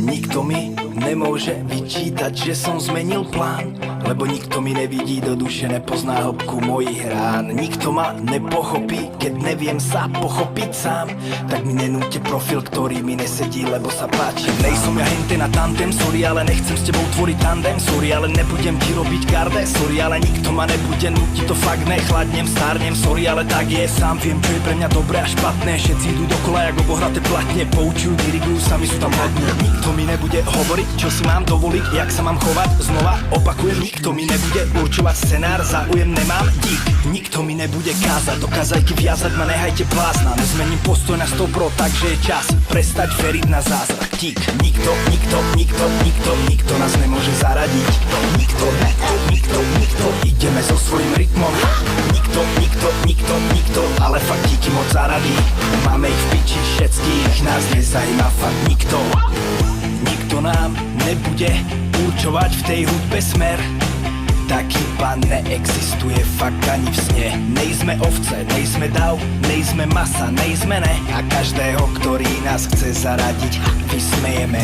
Nikto mi nemôže vyčítať, že som zmenil plán, lebo nikto mi nevidí do duše, nepozná hĺbku mojich rán. Nikto ma nepochopí, keď neviem sa pochopiť sám. Tak mi nenúďte profil, ktorý mi nesedí, lebo sa páči. Nejsom ja hente na tandem, sorry, ale nechcem s tebou tvoriť tandem. Sorry, ale nebudem ti robiť garde. Sorry, ale nikto ma nebude nútiť, to fakt nechladnem, stárnem. Sorry, ale tak je, sám viem, čo je pre mňa dobré a špatné. Všetci idú dokola, jak obohraté platne, poučujú, dirigujú, sami sú tam hodne. Nikto mi nebude hovoriť, čo si mám dovoliť, jak sa mám chovať. Znova opakujem, nikto mi nebude určovať scenár, záujem nemám, dík. Nikto mi nebude kázať, do kazajky viazať ma nehajte blázna. Nezmením postoj na 100 pro, takže je čas prestať veriť na zázrak, dík. Nikto nás nemôže zaradiť. Nikto, ideme so svojím rytmom. Nikto, ale fakt díky moc zaradí. Máme ich v piči všetkých, nás nezajíma fakt nikto. Nikto nám nebude určovať v tej hudbe smer. Taký pán neexistuje fakt ani v sne. Nejsme ovce, nejsme dav, nejsme masa, nejsme ne. A každého, ktorý nás chce zaradiť, vysmejeme.